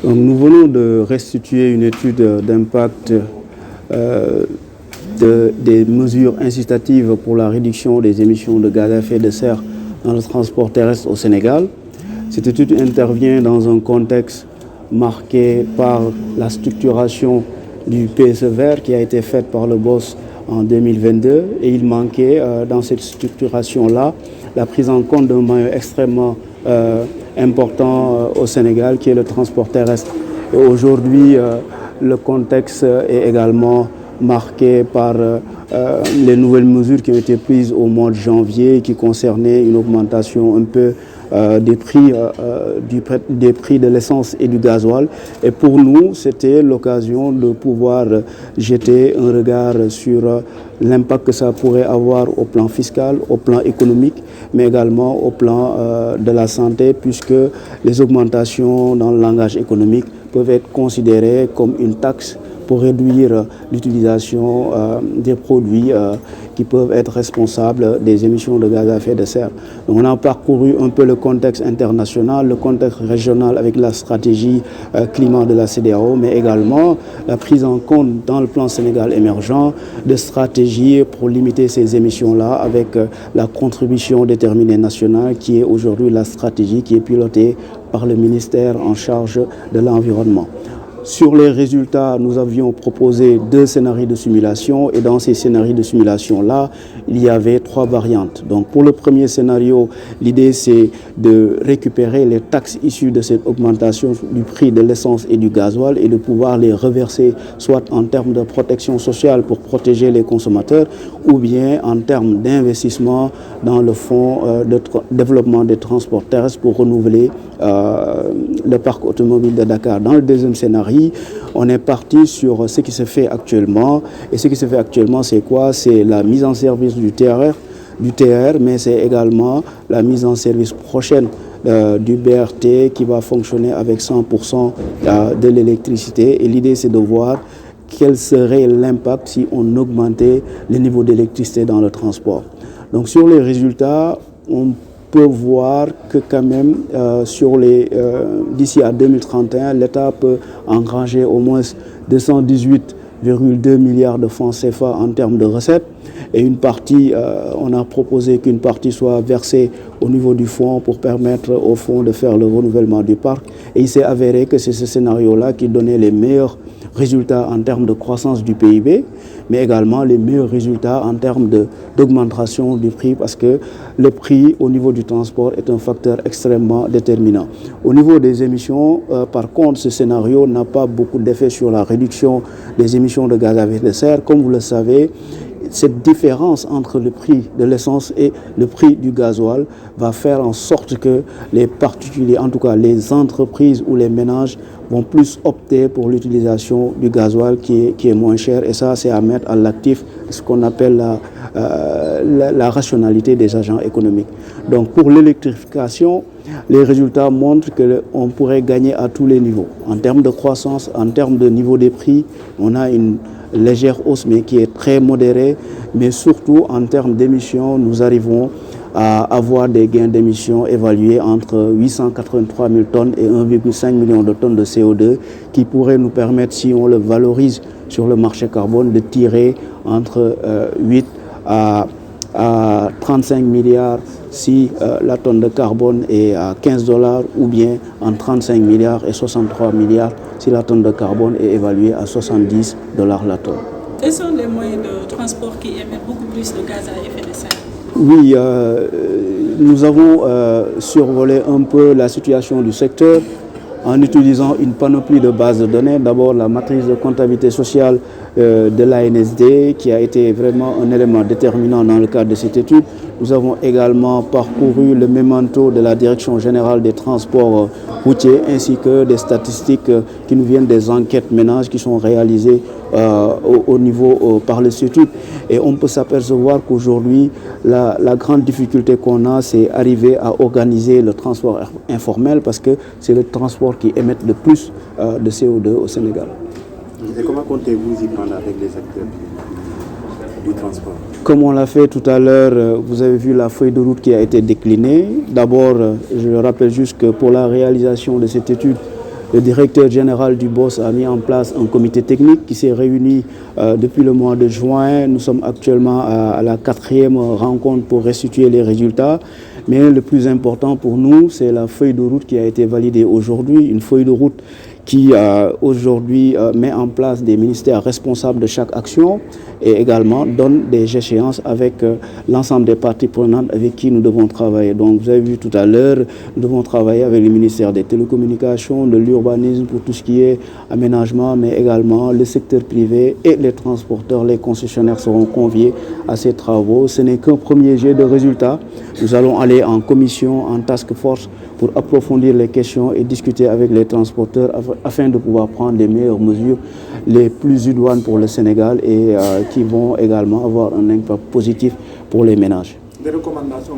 Donc, nous venons de restituer une étude d'impact des mesures incitatives pour la réduction des émissions de gaz à effet de serre dans le transport terrestre au Sénégal. Cette étude intervient dans un contexte marqué par la structuration du PSE vert qui a été faite par le BOSS en 2022 et il manquait dans cette structuration-là la prise en compte d'un maillon extrêmement important au Sénégal qui est le transport terrestre. Et aujourd'hui, le contexte est également marqué par les nouvelles mesures qui ont été prises au mois de janvier qui concernaient une augmentation un peu des prix de l'essence et du gasoil. Et pour nous, c'était l'occasion de pouvoir jeter un regard sur l'impact que ça pourrait avoir au plan fiscal, au plan économique, mais également au plan de la santé, puisque les augmentations dans le langage économique peuvent être considérées comme une taxe pour réduire l'utilisation des produits qui peuvent être responsables des émissions de gaz à effet de serre. Donc on a parcouru un peu le contexte international, le contexte régional avec la stratégie climat de la CEDEAO, mais également la prise en compte dans le plan Sénégal émergent de stratégies pour limiter ces émissions-là avec la contribution déterminée nationale qui est aujourd'hui la stratégie qui est pilotée par le ministère en charge de l'environnement. Sur les résultats, nous avions proposé 2 scénarios de simulation et dans ces scénarios de simulation-là, il y avait 3 variantes. Donc pour le premier scénario, l'idée c'est de récupérer les taxes issues de cette augmentation du prix de l'essence et du gasoil et de pouvoir les reverser soit en termes de protection sociale pour protéger les consommateurs ou bien en termes d'investissement dans le fonds de développement des transports terrestres pour renouveler le parc automobile de Dakar. Dans le deuxième scénario, on est parti sur ce qui se fait actuellement. Et ce qui se fait actuellement, c'est quoi? C'est la mise en service du TR, mais c'est également la mise en service prochaine du BRT qui va fonctionner avec 100% de l'électricité. Et l'idée, c'est de voir quel serait l'impact si on augmentait le niveau d'électricité dans le transport. Donc sur les résultats, on peut voir que quand même d'ici à 2031, l'État peut engranger au moins 218,2 milliards de francs CFA en termes de recettes. Et une partie, on a proposé qu'une partie soit versée au niveau du fonds pour permettre au fonds de faire le renouvellement du parc. Et il s'est avéré que c'est ce scénario-là qui donnait les meilleurs résultats en termes de croissance du PIB, mais également les meilleurs résultats en termes d'augmentation du prix, parce que le prix au niveau du transport est un facteur extrêmement déterminant. Au niveau des émissions, par contre, ce scénario n'a pas beaucoup d'effet sur la réduction des émissions de gaz à effet de serre. Comme vous le savez, cette différence entre le prix de l'essence et le prix du gasoil va faire en sorte que les particuliers, en tout cas les entreprises ou les ménages, vont plus opter pour l'utilisation du gasoil qui est moins cher. Et ça, c'est à mettre à l'actif ce qu'on appelle la rationalité des agents économiques. Donc pour l'électrification, les résultats montrent qu'on pourrait gagner à tous les niveaux. En termes de croissance, en termes de niveau des prix, on a une légère hausse, mais qui est très modérée. Mais surtout, en termes d'émissions, nous arrivons à avoir des gains d'émissions évalués entre 883 000 tonnes et 1,5 million de tonnes de CO2 qui pourraient nous permettre, si on le valorise sur le marché carbone, de tirer entre 8 à 35 milliards si la tonne de carbone est à $15 ou bien en 35 milliards et 63 milliards si la tonne de carbone est évaluée à $70 la tonne. Quels sont les moyens de transport qui émettent beaucoup plus de gaz à effet de serre? Oui, nous avons survolé un peu la situation du secteur en utilisant une panoplie de bases de données. D'abord, la matrice de comptabilité sociale de l'ANSD qui a été vraiment un élément déterminant dans le cadre de cette étude. Nous avons également parcouru le mémento de la Direction générale des transports routiers ainsi que des statistiques qui nous viennent des enquêtes ménages qui sont réalisées au niveau par l'Institut. Et on peut s'apercevoir qu'aujourd'hui, la grande difficulté qu'on a, c'est arriver à organiser le transport informel parce que c'est le transport qui émet le plus de CO2 au Sénégal. Et comment comptez-vous y prendre avec les acteurs du transport? Comme on l'a fait tout à l'heure, vous avez vu la feuille de route qui a été déclinée. D'abord, je rappelle juste que pour la réalisation de cette étude, Le directeur général du BOS a mis en place un comité technique qui s'est réuni depuis le mois de juin. Nous sommes actuellement à la 4e rencontre pour restituer les résultats. Mais le plus important pour nous, c'est la feuille de route qui a été validée aujourd'hui. Une feuille de route qui aujourd'hui met en place des ministères responsables de chaque action et également donne des échéances avec l'ensemble des parties prenantes avec qui nous devons travailler. Donc vous avez vu tout à l'heure, nous devons travailler avec le ministère des télécommunications, de l'urbanisme pour tout ce qui est aménagement, mais également le secteur privé et les transporteurs, les concessionnaires seront conviés à ces travaux. Ce n'est qu'un premier jet de résultats. Nous allons aller en commission, en task force pour approfondir les questions et discuter avec les transporteurs afin de pouvoir prendre les meilleures mesures, les plus idoines pour le Sénégal et qui vont également avoir un impact positif pour les ménages. Des recommandations